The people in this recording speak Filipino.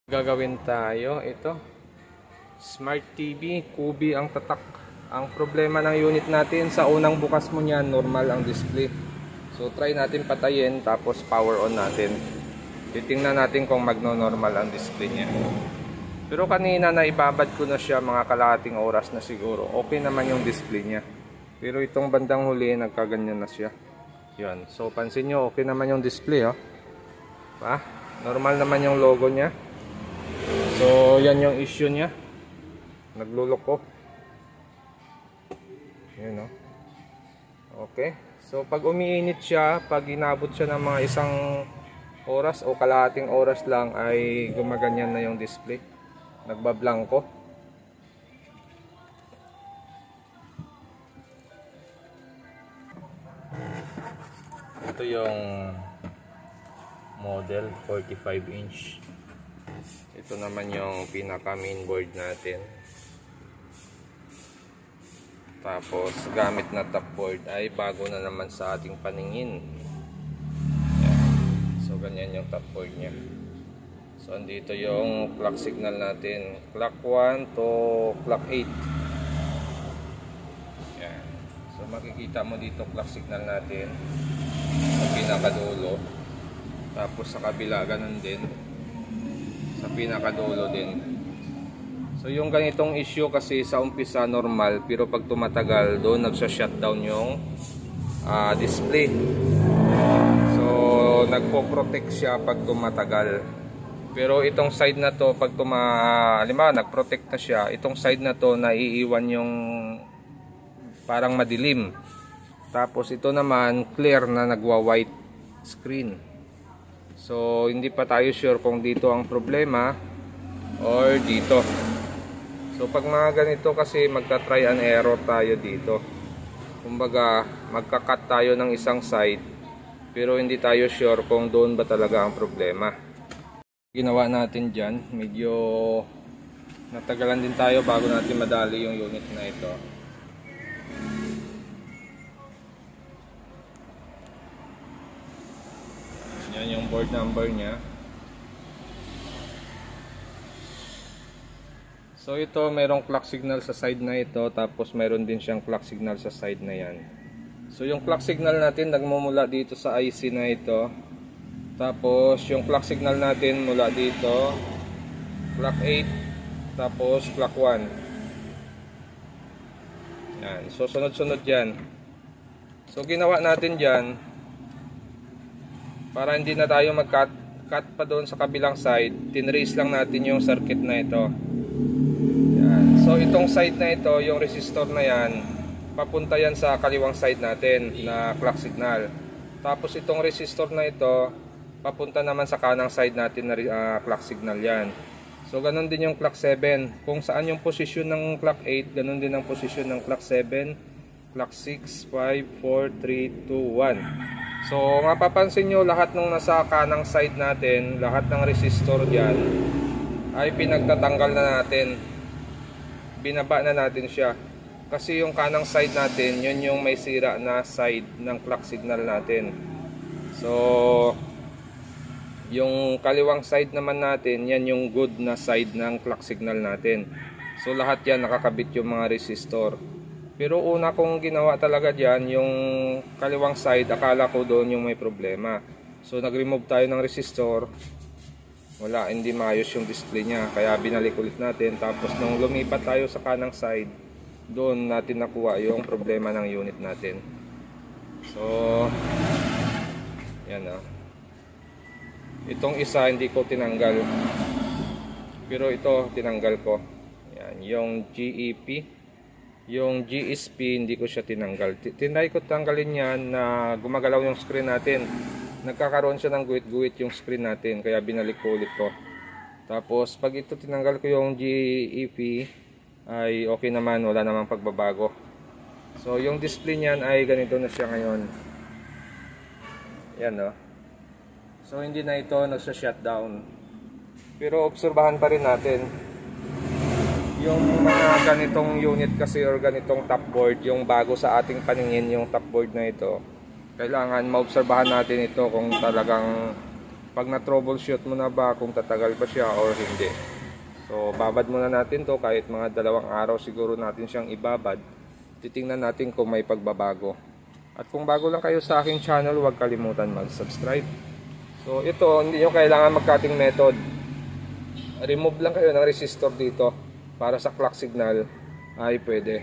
Gagawin tayo ito Smart TV, Kubi ang tatak. Ang problema ng unit natin, sa unang bukas mo niyan normal ang display. So try natin patayin tapos power on natin. Titingnan natin kung magno-normal ang display niya. Pero kanina na ibabad ko na siya mga kalahating oras na siguro. Okay naman yung display niya. Pero itong bandang huli nagkaganyan na siya. Yan. So pansin nyo, okay naman yung display, oh. Normal naman yung logo niya. So, yan yung issue niya. Nagluloko. Yan, oh. Okay. So, pag umiinit siya, pag inabot siya ng mga isang oras o kalahating oras lang, ay gumaganyan na yung display. Nagbablanko. Ito yung model 45 inch. Ito naman yung pinaka mainboard natin. Tapos gamit na topboard ay bago na naman sa ating paningin. Yan. So ganyan yung topboard niya. So andito yung clock signal natin. Clock 1 to clock 8. Yan. So makikita mo dito clock signal natin sa pinakadulo. Tapos sa kabila ganun din. Sa pinakadulo din. So yung ganitong issue kasi sa umpisa normal, pero pag tumatagal doon nagsha-shutdown yung display. So nagpo-protect siya pag tumatagal. Pero itong side na to pag halimbawa nag-protect na siya, itong side na to naiiwan yung parang madilim. Tapos ito naman clear na nagwa-white screen. So hindi pa tayo sure kung dito ang problema or dito. So pag mga ganito kasi magta-try and error tayo dito. Kumbaga magka-cut tayo ng isang side pero hindi tayo sure kung doon ba talaga ang problema. Ginawa natin dyan, medyo natagalan din tayo bago natin madali yung unit na ito. Yan yung board number niya. So ito mayroong clock signal sa side na ito, tapos mayroon din siyang clock signal sa side na yan. So yung clock signal natin nagmumula dito sa IC na ito. Tapos yung clock signal natin mula dito, clock 8, tapos clock 1. Yan. So sunod-sunod yan. So ginawa natin dyan, para hindi na tayo mag-cut pa doon sa kabilang side, tinrace lang natin yung circuit na ito. Yan. So itong side na ito, yung resistor na yan, papunta yan sa kaliwang side natin na clock signal. Tapos itong resistor na ito, papunta naman sa kanang side natin na clock signal yan. So ganun din yung clock 7. Kung saan yung posisyon ng clock 8, ganun din ang posisyon ng clock 7, clock 6, 5, 4, 3, 2, 1. So mapapansin nyo lahat ng nasa kanang side natin, lahat ng resistor dyan ay pinagtatanggal na natin. Binaba na natin siya. Kasi yung kanang side natin, yun yung may sira na side ng clock signal natin. So yung kaliwang side naman natin, yan yung good na side ng clock signal natin. So lahat yan nakakabit yung mga resistor. Pero una kong ginawa talaga dyan, yung kaliwang side, akala ko doon yung may problema. So nag-remove tayo ng resistor. Wala, hindi maayos yung display niya. Kaya binalik ulit natin. Tapos nung lumipat tayo sa kanang side, doon natin nakuha yung problema ng unit natin. So, yan ah. Itong isa hindi ko tinanggal. Pero ito tinanggal ko. Yan, yung GEP. Yung GSP hindi ko siya tinanggal. Tinry ko tanggalin yan na gumagalaw yung screen natin. Nagkakaroon siya ng guwit-guwit yung screen natin. Kaya binalik ko ulit ko. Tapos pag ito tinanggal ko yung GEP ay okay naman. Wala namang pagbabago. So yung display niyan ay ganito na siya ngayon. Yan no. So hindi na ito nagsa-shutdown. Pero obserbahan pa rin natin. Yung mga ganitong unit kasi or ganitong topboard, yung bago sa ating paningin yung topboard na ito, kailangan maobserbahan natin ito kung talagang pag na-troubleshoot mo na ba kung tatagal ba siya or hindi. So babad muna natin to, kahit mga 2 araw siguro natin siyang ibabad. Titingnan natin kung may pagbabago. At kung bago lang kayo sa aking channel, huwag kalimutan mag-subscribe. So ito, hindi nyo kailangan mag-cutting method. Remove lang kayo ng resistor dito para sa clock signal ay pwede.